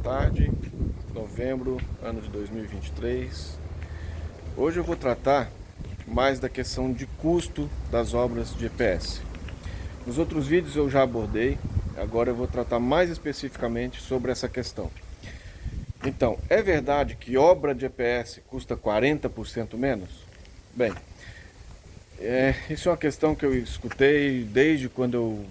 tarde, novembro, ano de 2023. Hoje eu vou tratar mais da questão de custo das obras de EPS. Nos outros vídeos eu já abordei, agora eu vou tratar mais especificamente sobre essa questão. Então, é verdade que obra de EPS custa 40% menos? Bem, isso é uma questão que eu escutei desde quando eu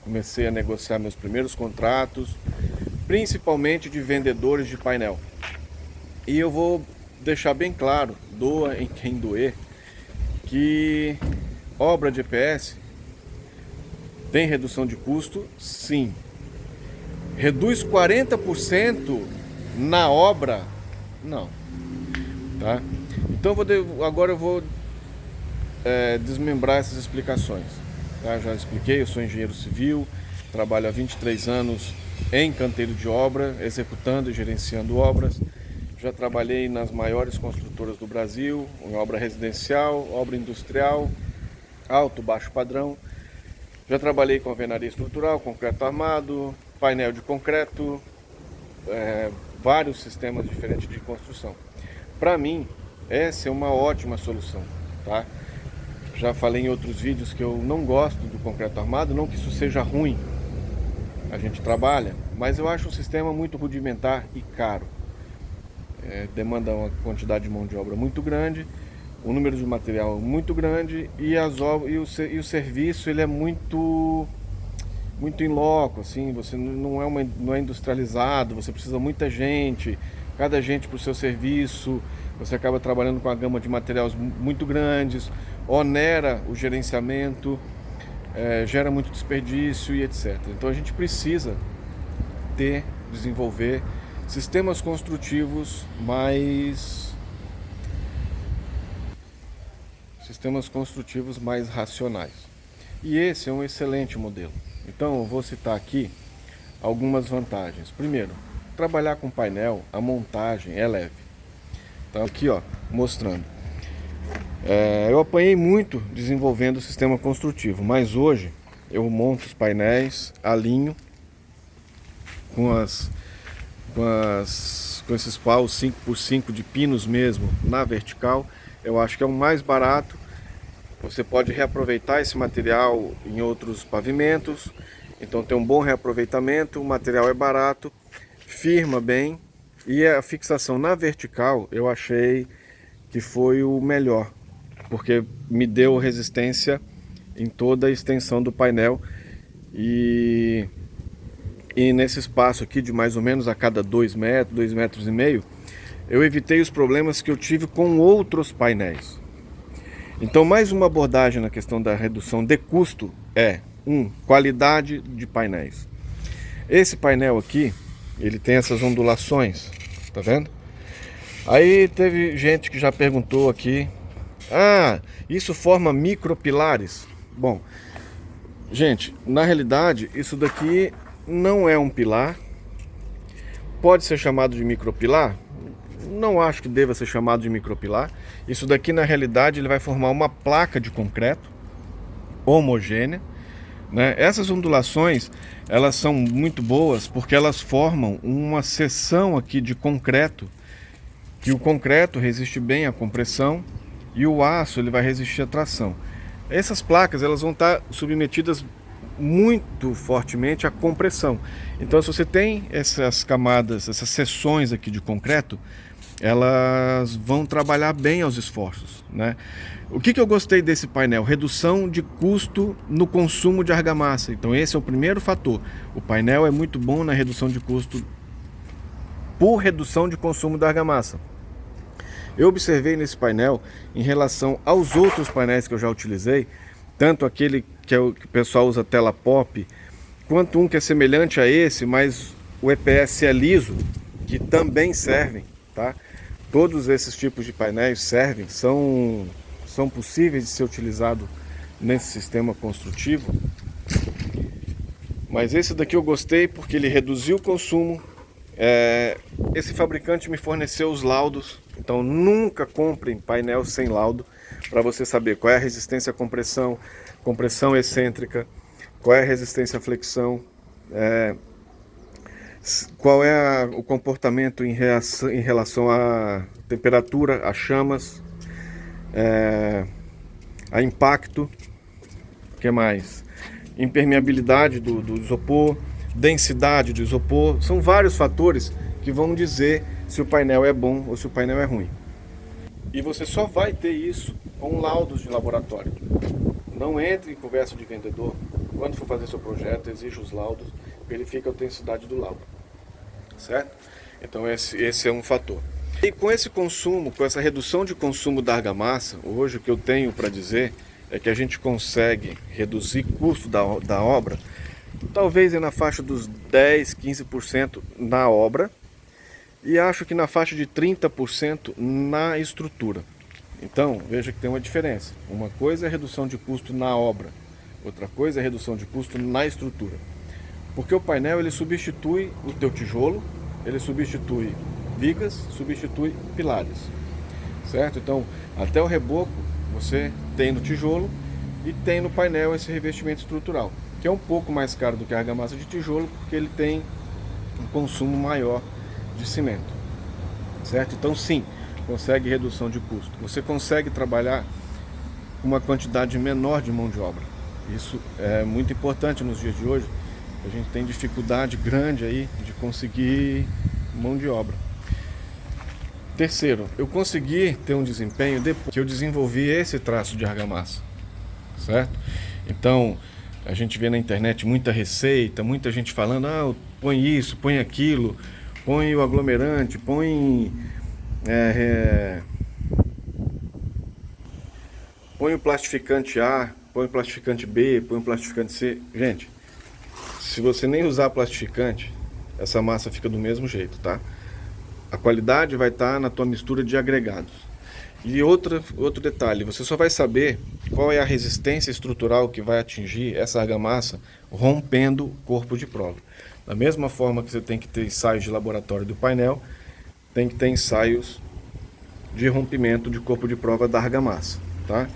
comecei a negociar meus primeiros contratos, principalmente de vendedores de painel. E eu vou deixar bem claro, doa em quem doer, que obra de EPS tem redução de custo, sim. Reduz 40% na obra? Não. Tá? Então agora eu vou desmembrar essas explicações. Tá? Já expliquei, eu sou engenheiro civil, trabalho há 23 anos em canteiro de obra, executando e gerenciando obras. Já trabalhei nas maiores construtoras do Brasil, em obra residencial, obra industrial, alto, baixo padrão. Já trabalhei com alvenaria estrutural, concreto armado, painel de concreto, vários sistemas diferentes de construção. Para mim, essa é uma ótima solução, tá? Já falei em outros vídeos que eu não gosto do concreto armado, não que isso seja ruim, a gente trabalha, mas eu acho um sistema muito rudimentar e caro. Demanda uma quantidade de mão de obra muito grande, o número de material muito grande e o serviço ele é muito in loco, assim, você não é industrializado, você precisa muita gente, cada gente para o seu serviço, você acaba trabalhando com a gama de materiais muito grandes, onera o gerenciamento, gera muito desperdício e etc. Então a gente precisa desenvolver sistemas construtivos mais racionais. E esse é um excelente modelo. Então eu vou citar aqui algumas vantagens. Primeiro, trabalhar com painel, a montagem é leve. Então aqui mostrando. Eu apanhei muito desenvolvendo o sistema construtivo, mas hoje eu monto os painéis, alinho com esses paus 5x5 de pinos mesmo na vertical. Eu acho que é o mais barato. Você pode reaproveitar esse material em outros pavimentos, então tem um bom reaproveitamento, o material é barato, firma bem e a fixação na vertical eu achei que foi o melhor, porque me deu resistência em toda a extensão do painel e nesse espaço aqui de mais ou menos a cada 2 metros, 2,5 metros, eu evitei os problemas que eu tive com outros painéis. Então, mais uma abordagem na questão da redução de custo é qualidade de painéis. Esse painel aqui, ele tem essas ondulações, tá vendo? Aí teve gente que já perguntou aqui, isso forma micropilares? Bom, gente, na realidade, isso daqui não é um pilar. Pode ser chamado de micropilar? Não acho que deva ser chamado de micropilar. Isso daqui na realidade ele vai formar uma placa de concreto homogênea, né? Essas ondulações elas são muito boas porque elas formam uma seção aqui de concreto, que o concreto resiste bem à compressão e o aço ele vai resistir à tração. Essas placas elas vão estar submetidas muito fortemente à compressão. Então, se você tem essas camadas, essas seções aqui de concreto, elas vão trabalhar bem aos esforços, né? O que eu gostei desse painel? Redução de custo no consumo de argamassa. Então esse é o primeiro fator. O painel é muito bom na redução de custo por redução de consumo da argamassa. Eu observei nesse painel, em relação aos outros painéis que eu já utilizei, tanto aquele que o pessoal usa tela pop, quanto um que é semelhante a esse, mas o EPS é liso, que também servem, tá? Todos esses tipos de painéis servem, são possíveis de ser utilizados nesse sistema construtivo. Mas esse daqui eu gostei porque ele reduziu o consumo. Esse fabricante me forneceu os laudos, então nunca comprem painel sem laudo, para você saber qual é a resistência à compressão, compressão excêntrica, qual é a resistência à flexão, Qual é o comportamento em relação à temperatura, a chamas, a impacto, o que mais? Impermeabilidade do isopor, densidade do isopor, são vários fatores que vão dizer se o painel é bom ou se o painel é ruim. E você só vai ter isso com laudos de laboratório. Não entre em conversa de vendedor. Quando for fazer seu projeto, exija os laudos, verifique a autenticidade do laudo. Certo? Então esse é um fator. E com esse consumo, com essa redução de consumo da argamassa, hoje o que eu tenho para dizer é que a gente consegue reduzir custo da obra, talvez na faixa dos 10, 15% na obra, e acho que na faixa de 30% na estrutura. Então, veja que tem uma diferença. Uma coisa é redução de custo na obra, outra coisa é redução de custo na estrutura. Porque o painel ele substitui o teu tijolo, ele substitui vigas, substitui pilares. Certo? Então, até o reboco você tem no tijolo e tem no painel esse revestimento estrutural, que é um pouco mais caro do que a argamassa de tijolo, porque ele tem um consumo maior de cimento. Certo? Então, sim, consegue redução de custo. Você consegue trabalhar com uma quantidade menor de mão de obra. Isso é muito importante nos dias de hoje. A gente tem dificuldade grande aí de conseguir mão de obra. Terceiro, eu consegui ter um desempenho depois que eu desenvolvi esse traço de argamassa, certo? Então, a gente vê na internet muita receita, muita gente falando, põe isso, põe aquilo, põe o aglomerante, põe põe o plastificante A, põe o plastificante B, põe o plastificante C. Gente, se você nem usar plastificante, essa massa fica do mesmo jeito, tá? A qualidade vai estar na tua mistura de agregados. E outro detalhe, você só vai saber qual é a resistência estrutural que vai atingir essa argamassa rompendo o corpo de prova. Da mesma forma que você tem que ter ensaios de laboratório do painel, tem que ter ensaios de rompimento de corpo de prova da argamassa, tá?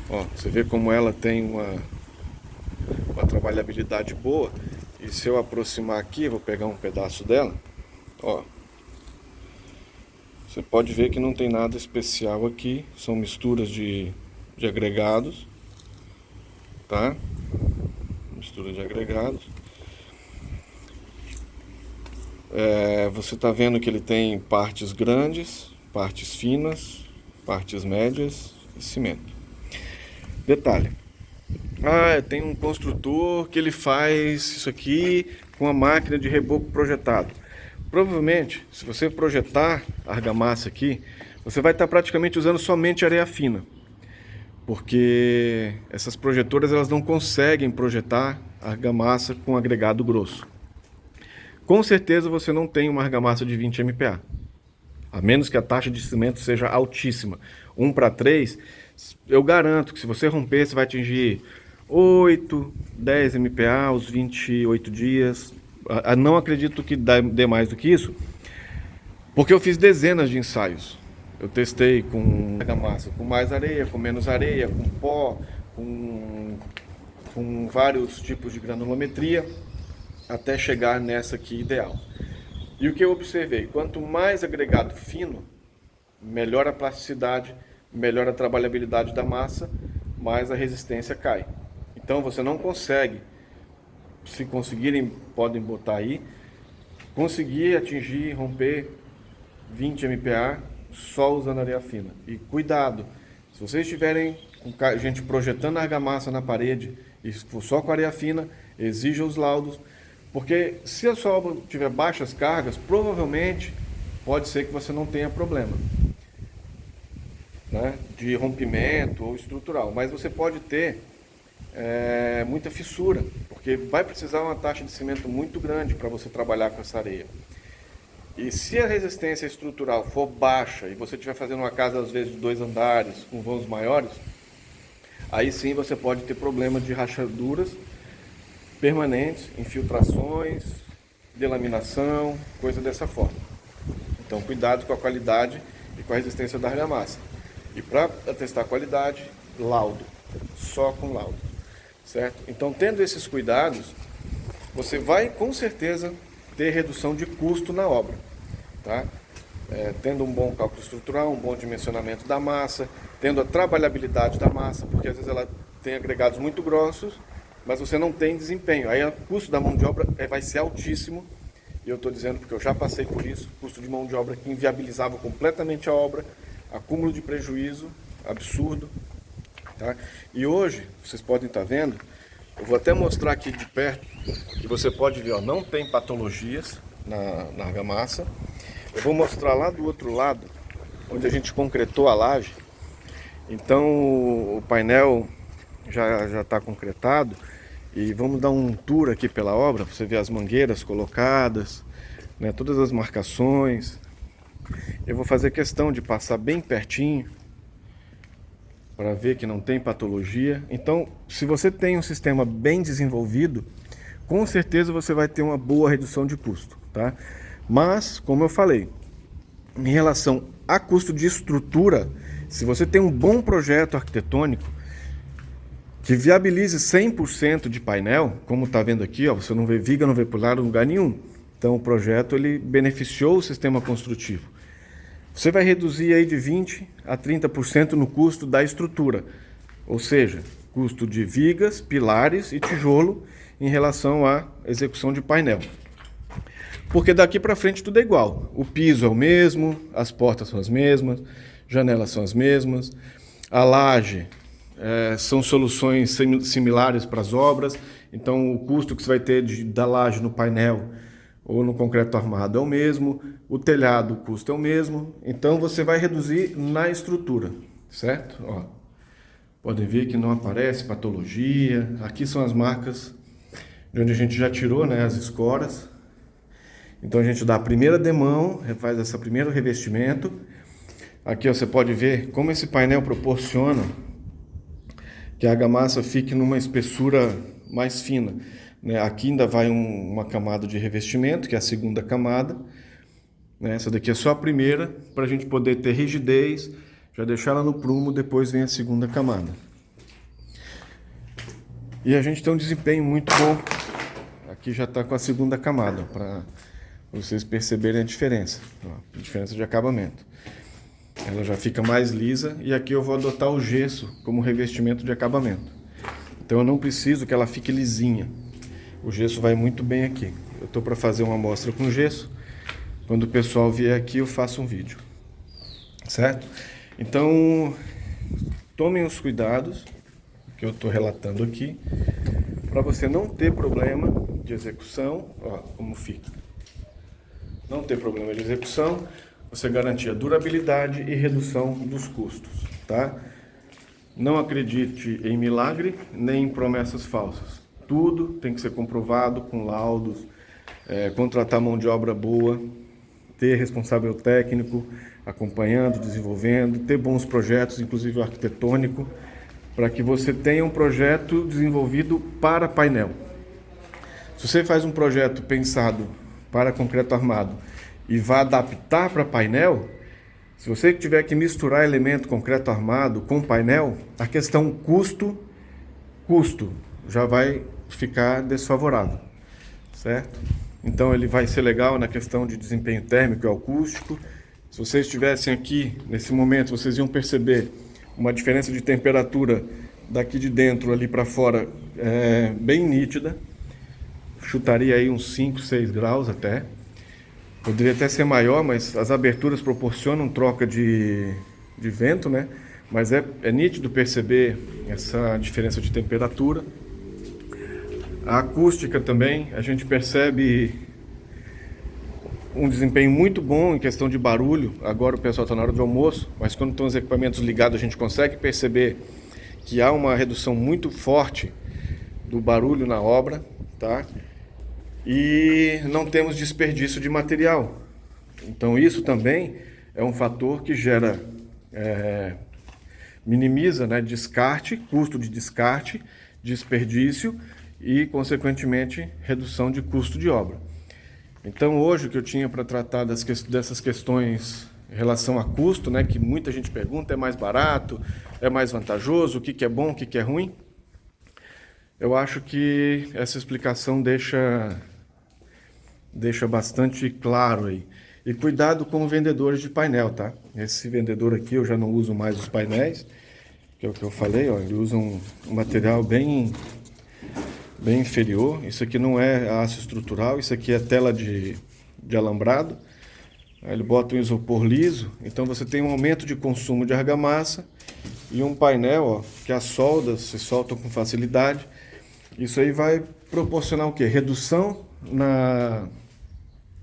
Ó, você vê como ela tem uma trabalhabilidade boa. E se eu aproximar aqui, vou pegar um pedaço dela, ó. Você pode ver que não tem nada especial aqui, são misturas de agregados, tá? Mistura de agregados. Você tá vendo que ele tem partes grandes, partes finas, partes médias e cimento. Detalhe. Tem um construtor que ele faz isso aqui com a máquina de reboco projetado. Provavelmente, se você projetar a argamassa aqui, você vai estar praticamente usando somente areia fina. Porque essas projetoras elas não conseguem projetar argamassa com agregado grosso. Com certeza você não tem uma argamassa de 20 MPa. A menos que a taxa de cimento seja altíssima. 1:3, eu garanto que se você romper, você vai atingir 8, 10 MPa aos 28 dias. Não acredito que dê mais do que isso, porque eu fiz dezenas de ensaios. Eu testei com argamassa, com mais areia, com menos areia, com pó, com vários tipos de granulometria, até chegar nessa aqui ideal. E o que eu observei? Quanto mais agregado fino, melhor a plasticidade, melhor a trabalhabilidade da massa, mais a resistência cai. Então você não consegue, se conseguirem, podem botar aí, conseguir atingir, romper 20 MPa só usando areia fina. E cuidado, se vocês estiverem com gente projetando argamassa na parede e for só com areia fina, exija os laudos, porque se a sua obra tiver baixas cargas, provavelmente pode ser que você não tenha problema, né, de rompimento ou estrutural, mas você pode ter muita fissura, porque vai precisar uma taxa de cimento muito grande para você trabalhar com essa areia. E se a resistência estrutural for baixa e você estiver fazendo uma casa às vezes de 2 andares, com vãos maiores, aí sim você pode ter problema de rachaduras permanentes, infiltrações, delaminação, coisa dessa forma. Então cuidado com a qualidade e com a resistência da argamassa. E para testar a qualidade, laudo, só com laudo, certo? Então tendo esses cuidados, você vai com certeza ter redução de custo na obra, tá? Tendo um bom cálculo estrutural, um bom dimensionamento da massa, tendo a trabalhabilidade da massa, porque às vezes ela tem agregados muito grossos, mas você não tem desempenho. Aí o custo da mão de obra vai ser altíssimo, e eu estou dizendo porque eu já passei por isso, custo de mão de obra que inviabilizava completamente a obra, acúmulo de prejuízo absurdo, tá? E hoje, vocês podem estar vendo, eu vou até mostrar aqui de perto, que você pode ver, ó, não tem patologias na argamassa. Eu vou mostrar lá do outro lado, onde a gente concretou a laje. Então o painel já está concretado, e vamos dar um tour aqui pela obra, para você ver as mangueiras colocadas, né, todas as marcações. Eu vou fazer questão de passar bem pertinho, para ver que não tem patologia. Então, se você tem um sistema bem desenvolvido, com certeza você vai ter uma boa redução de custo, tá? Mas, como eu falei, em relação a custo de estrutura, se você tem um bom projeto arquitetônico que viabilize 100% de painel, como está vendo aqui, ó, você não vê viga, não vê pilar em lugar nenhum. Então o projeto ele beneficiou o sistema construtivo. Você vai reduzir aí de 20% a 30% no custo da estrutura, ou seja, custo de vigas, pilares e tijolo em relação à execução de painel. Porque daqui para frente tudo é igual. O piso é o mesmo, as portas são as mesmas, janelas são as mesmas, a laje são soluções similares para as obras. Então o custo que você vai ter da laje no painel ou no concreto armado é o mesmo, o telhado, o custo é o mesmo. Então você vai reduzir na estrutura, certo? Ó, podem ver que não aparece patologia. Aqui são as marcas de onde a gente já tirou, né, as escoras. Então a gente dá a primeira demão, faz esse primeiro revestimento. Aqui ó, você pode ver como esse painel proporciona que a argamassa fique numa espessura mais fina, né? Aqui ainda vai uma camada de revestimento, que é a segunda camada, né? Essa daqui é só a primeira, para a gente poder ter rigidez, já deixar ela no prumo, depois vem a segunda camada. E a gente tem um desempenho muito bom. Aqui já está com a segunda camada, para vocês perceberem a diferença, ó, a diferença de acabamento. Ela já fica mais lisa, e aqui eu vou adotar o gesso como revestimento de acabamento. Então eu não preciso que ela fique lisinha. O gesso vai muito bem aqui. Eu estou para fazer uma amostra com gesso. Quando o pessoal vier aqui eu faço um vídeo, certo? Então tomem os cuidados que eu estou relatando aqui, para você não ter problema de execução. Ó, como fica. Não ter problema de execução, você garantir a durabilidade e redução dos custos, tá? Não acredite em milagre, nem em promessas falsas. Tudo tem que ser comprovado com laudos, contratar mão de obra boa, ter responsável técnico acompanhando, desenvolvendo, ter bons projetos, inclusive o arquitetônico, para que você tenha um projeto desenvolvido para painel. Se você faz um projeto pensado para concreto armado e vai adaptar para painel, se você tiver que misturar elemento concreto armado com painel, a questão custo já vai ficar desfavorável, certo? Então ele vai ser legal na questão de desempenho térmico e acústico. Se vocês estivessem aqui, nesse momento, vocês iam perceber uma diferença de temperatura daqui de dentro ali para fora bem nítida. Chutaria aí uns 5, 6 graus até. Poderia até ser maior, mas as aberturas proporcionam troca de vento, né? Mas é nítido perceber essa diferença de temperatura. A acústica também, a gente percebe um desempenho muito bom em questão de barulho. Agora o pessoal está na hora do almoço, mas quando estão os equipamentos ligados a gente consegue perceber que há uma redução muito forte do barulho na obra, tá? E não temos desperdício de material. Então isso também é um fator que gera, minimiza, né, descarte, custo de descarte, desperdício e, consequentemente, redução de custo de obra. Então hoje o que eu tinha para tratar dessas questões em relação a custo, né, que muita gente pergunta, é mais barato, é mais vantajoso, o que é bom, o que é ruim? Eu acho que essa explicação deixa deixa bastante claro aí. E cuidado com vendedores de painel, tá? Esse vendedor aqui eu já não uso mais os painéis, que é o que eu falei, ó, ele usa um material bem inferior. Isso aqui não é aço estrutural, isso aqui é tela de alambrado. Aí ele bota um isopor liso, então você tem um aumento de consumo de argamassa e um painel, ó, que as soldas se soltam com facilidade. Isso aí vai proporcionar o quê? Redução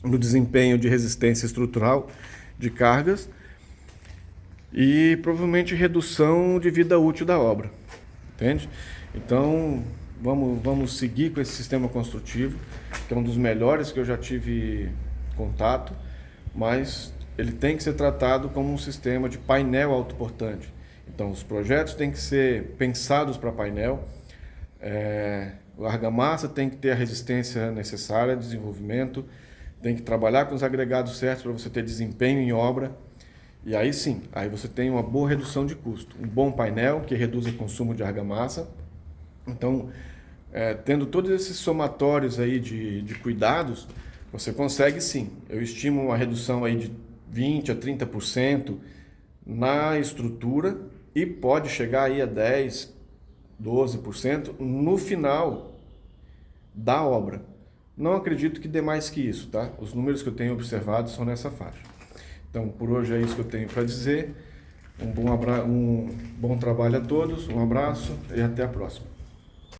no desempenho de resistência estrutural de cargas e provavelmente redução de vida útil da obra, entende? Então vamos seguir com esse sistema construtivo, que é um dos melhores que eu já tive contato, mas ele tem que ser tratado como um sistema de painel autoportante. Então os projetos têm que ser pensados para painel, a argamassa tem que ter a resistência necessária, desenvolvimento, tem que trabalhar com os agregados certos para você ter desempenho em obra. E aí sim, aí você tem uma boa redução de custo. Um bom painel que reduz o consumo de argamassa. Então, tendo todos esses somatórios aí de cuidados, você consegue sim. Eu estimo uma redução aí de 20% a 30% na estrutura e pode chegar aí a 10%, 12% no final da obra. Não acredito que dê mais que isso, tá? Os números que eu tenho observado são nessa faixa. Então, por hoje é isso que eu tenho para dizer. Um bom trabalho a todos, um abraço e até a próxima.